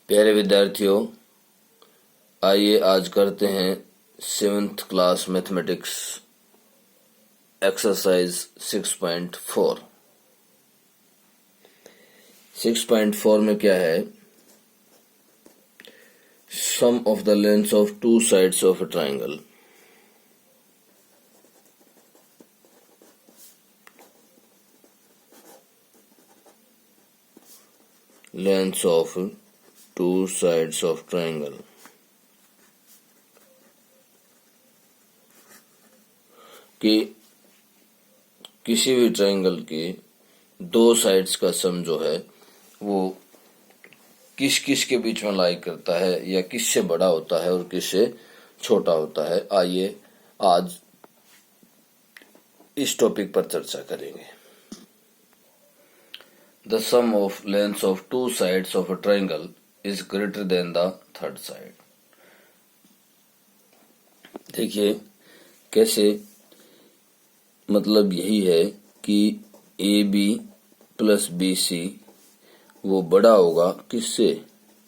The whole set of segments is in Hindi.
प्यारे विद्यार्थियों, आइए आज करते हैं 7th क्लास मैथमेटिक्स एक्सरसाइज 6.4। 6.4 में क्या है? Sum of the lengths of two sides of a triangle. Lengths of two sides of triangle. कि किसी भी ट्राइंगल के दो साइड्स का सम जो है वो किस किस के बीच में लाई करता है या किससे बड़ा होता है और किससे छोटा होता है। आइए आज इस टॉपिक पर चर्चा करेंगे। The sum of lengths of two sides of a triangle is greater than the third side। देखिए कैसे, मतलब यही है कि A B plus B C वो बड़ा होगा किससे?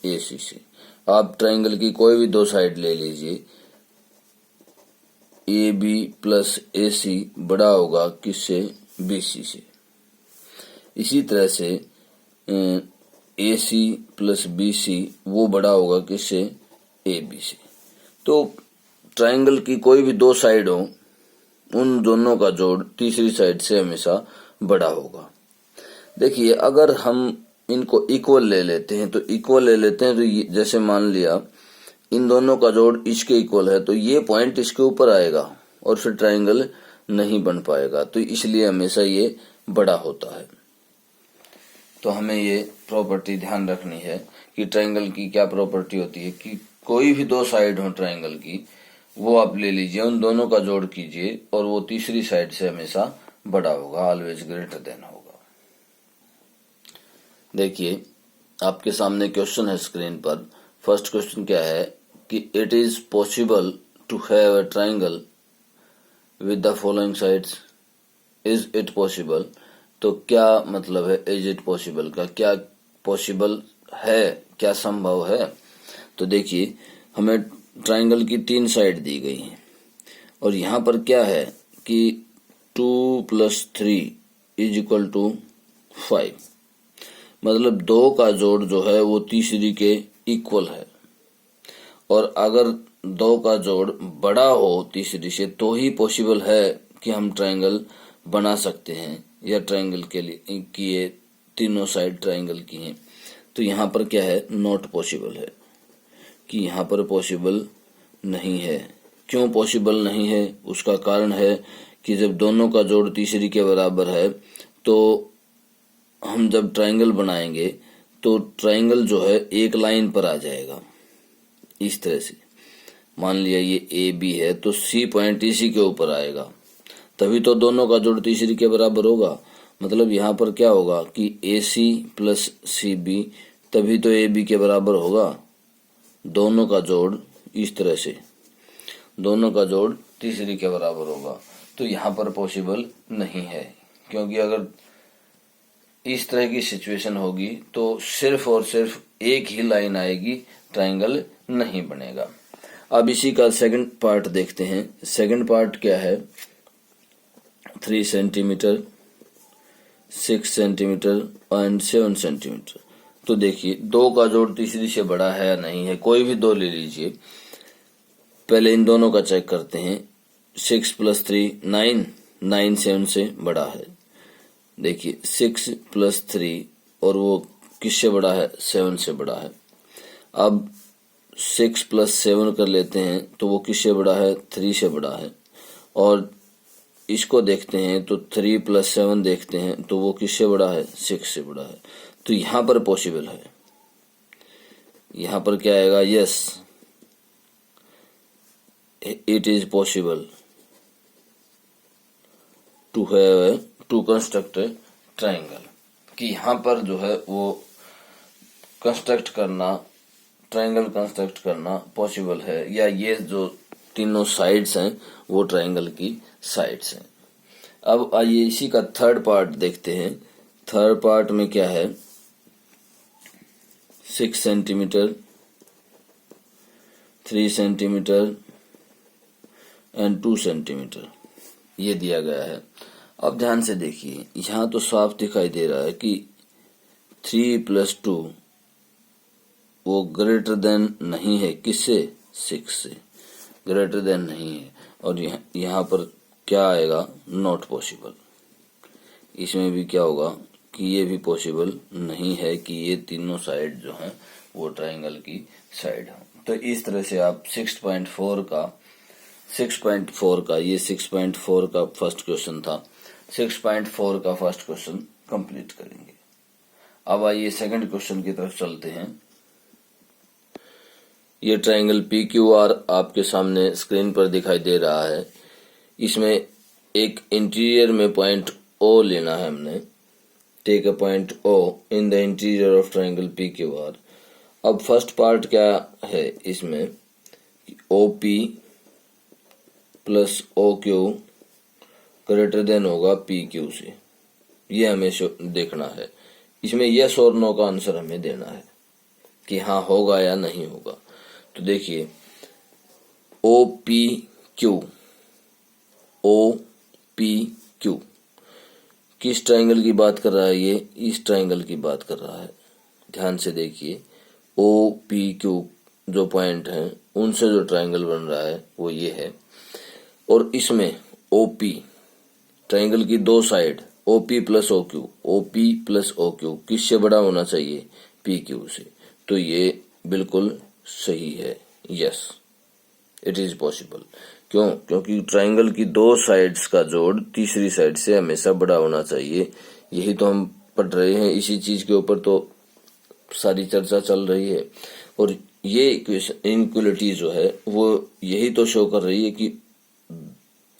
ए सी से। आप ट्राइंगल की कोई भी दो साइड ले लीजिए, ए बी प्लस ए सी बड़ा होगा किससे? बी सी से। इसी तरह से ए सी प्लस बी सी वो बड़ा होगा किससे? ए बी से। तो ट्राइंगल की कोई भी दो साइड हो, उन दोनों का जोड़ तीसरी साइड से हमेशा बड़ा होगा। देखिए अगर हम इनको इक्वल ले लेते हैं तो जैसे मान लिया इन दोनों का जोड़ इसके इक्वल है तो ये पॉइंट इसके ऊपर आएगा और फिर ट्राइंगल नहीं बन पाएगा। तो इसलिए हमेशा ये बड़ा होता है। तो हमें ये प्रॉपर्टी ध्यान रखनी है कि ट्राइंगल की क्या प्रॉपर्टी होती है कि कोई भी दो साइड हो ट्राइंगल की, वो आप ले लीजिए, उन दोनों का जोड़ कीजिए और वो तीसरी साइड से हमेशा बड़ा होगा, ऑलवेज ग्रेटर देन होगा। देखिए आपके सामने क्वेश्चन है स्क्रीन पर। फर्स्ट क्वेश्चन क्या है कि it is possible to have a triangle with the following sides. Is it possible? तो क्या मतलब है इज इट पॉसिबल का? क्या पॉसिबल है, क्या संभव है? तो देखिए हमें ट्राइंगल की तीन साइड दी गई है और यहाँ पर क्या है कि 2 + 3 = 5, मतलब दो का जोड़ जो है वो तीसरी के इक्वल है। और अगर दो का जोड़ बड़ा हो तीसरी से तो ही पॉसिबल है कि हम ट्राइंगल बना सकते हैं, या ट्राइंगल के लिए कि ये तीनों साइड ट्राइंगल की हैं। तो यहाँ पर क्या है? नॉट पॉसिबल है, कि यहाँ पर पॉसिबल नहीं है। क्यों पॉसिबल नहीं है? उसका कारण है कि जब दोनों का जोड़ तीसरी के बराबर है तो हम जब ट्राइंगल बनाएंगे तो ट्राइंगल जो है एक लाइन पर आ जाएगा। इस तरह से मान लिया ये ए बी है तो सी पॉइंट इसी के ऊपर आएगा, तभी तो दोनों का जोड़ तीसरी के बराबर होगा। मतलब यहाँ पर क्या होगा कि ए सी प्लस सी बी, तभी तो ए बी के बराबर होगा। दोनों का जोड़ इस तरह से, दोनों का जोड़ तीसरी के बराबर होगा। तो यहाँ पर पॉसिबल नहीं है, क्योंकि अगर इस तरह की सिचुएशन होगी तो सिर्फ और सिर्फ एक ही लाइन आएगी, ट्राइंगल नहीं बनेगा। अब इसी का सेकंड पार्ट देखते हैं। सेकंड पार्ट क्या है? 3 सेंटीमीटर, 6 सेंटीमीटर एंड 7 सेंटीमीटर। तो देखिए दो का जोड़ तीसरी से बड़ा है या नहीं है, कोई भी दो ले लीजिए। पहले इन दोनों का चेक करते हैं। 6 + 3 9, 9 7 से बड़ा है। देखिए 6 + 3 और वो किससे बड़ा है? 7 से बड़ा है। अब 6 + 7 कर लेते हैं तो वो किससे बड़ा है? 3 से बड़ा है। और इसको देखते हैं तो 3 + 7 देखते हैं तो वो किससे बड़ा है? 6 से बड़ा है। तो यहाँ पर पॉसिबल है। यहाँ पर क्या आएगा? Yes, it is possible to construct a triangle. कि यहाँ पर जो है वो कंस्ट्रक्ट करना, ट्राइंगल कंस्ट्रक्ट करना पॉसिबल है, या ये जो तीनों साइड्स हैं वो ट्राइंगल की साइड्स हैं। अब आइए इसी का थर्ड पार्ट देखते हैं। थर्ड पार्ट में क्या है? 6 सेंटीमीटर, 3 सेंटीमीटर एंड 2 सेंटीमीटर ये दिया गया है। अब ध्यान से देखिए, यहाँ तो साफ दिखाई दे रहा है कि 3 + 2 वो ग्रेटर देन नहीं है, किससे? 6 से ग्रेटर देन नहीं है। और यहाँ पर क्या आएगा? Not possible. इसमें भी क्या होगा कि ये भी पॉसिबल नहीं है कि ये तीनों साइड जो हैं वो ट्रायंगल की साइड हो। तो इस तरह से आप 6.4 का फर्स्ट क्वेश्चन था, 6.4 का फर्स्ट क्वेश्चन कंप्लीट करेंगे। अब आइए सेकंड क्वेश्चन की तरफ चलते हैं। ये ट्रायंगल PQR आपके सामने स्क्रीन पर दिखाई दे रहा है। इसमें एक इंटीरियर में पॉइंट O लेना है हमने। Take a point O in the interior of triangle PQR। अब फर्स्ट पार्ट क्या है इसमें? OP + OQ ग्रेटर देन होगा PQ से, ये हमें देखना है। इसमें यस और नो का आंसर हमें देना है कि हाँ होगा या नहीं होगा। तो देखिए OPQ किस ट्रायंगल की बात कर रहा है? ये इस ट्रायंगल की बात कर रहा है। ध्यान से देखिए, OPQ जो पॉइंट हैं उनसे जो ट्रायंगल बन रहा है वो ये है। और इसमें OP ट्रायंगल की दो साइड OP + OQ किससे बड़ा होना चाहिए? PQ से। तो ये बिल्कुल सही है, यस इट इज पॉसिबल। क्यों? क्योंकि ट्रायंगल की दो साइड्स का जोड़ तीसरी साइड से हमेशा बड़ा होना चाहिए। यही तो हम पढ़ रहे हैं, इसी चीज के ऊपर तो सारी चर्चा चल रही है। और ये इनइक्वालिटी जो है वो यही तो शो कर रही है कि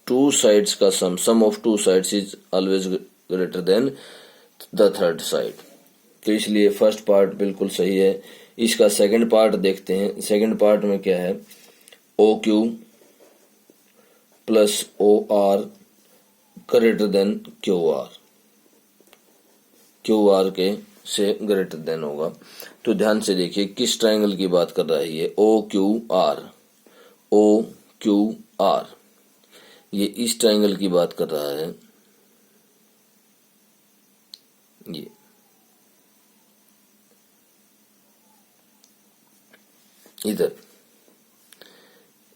टू साइड्स का sum of two sides is always greater than the third side. तो इसलिए फर्स्ट पार्ट बिल्कुल सही है। इसका सेकंड पार्ट देखते हैं। सेकंड पार्ट में क्या है? OQ + OR greater than QR, QR के से ग्रेटर देन होगा। तो ध्यान से देखिए किस ट्रायंगल की बात कर रहा है ये? OQR ये इस ट्रायंगल की बात कर रहा है। ये इधर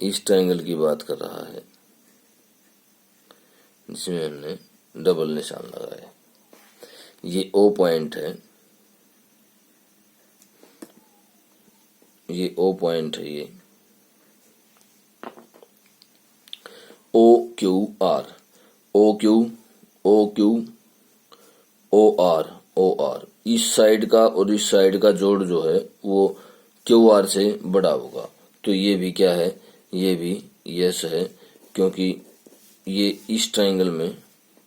इस ट्रायंगल की बात कर रहा है जिसमें हमने डबल निशान लगाया। ये O पॉइंट है, ये O पॉइंट है, ये OQR OR इस साइड का और इस साइड का जोड़ जो है वो QR से बड़ा होगा। तो ये भी क्या है? ये भी यस है, क्योंकि ये इस ट्रायंगल में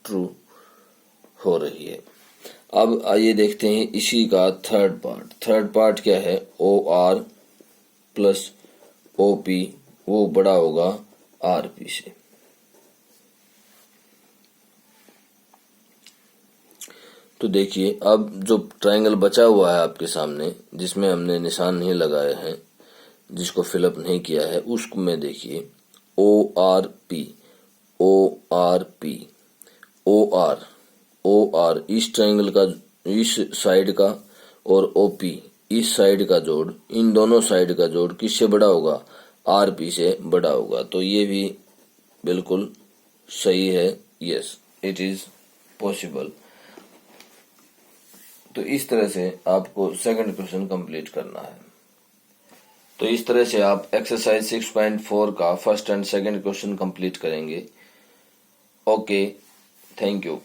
ट्रू हो रही है। अब आइए देखते हैं इसी का थर्ड पार्ट। थर्ड पार्ट क्या है? OR + OP वो बड़ा होगा RP से। तो देखिए अब जो ट्रायंगल बचा हुआ है आपके सामने, जिसमें हमने निशान नहीं लगाए हैं, जिसको फिलअप नहीं किया है, उसमें देखिए OR इस ट्रायंगल का इस साइड का और OP इस साइड का जोड़, इन दोनों साइड का जोड़ किससे बड़ा होगा? RP से बड़ा होगा। तो ये भी बिल्कुल सही है, यस इट इज पॉसिबल। तो इस तरह से आपको सेकंड क्वेश्चन कंप्लीट करना है। तो इस तरह से आप एक्सरसाइज 6.4 का first and second question complete करेंगे। Okay, thank you.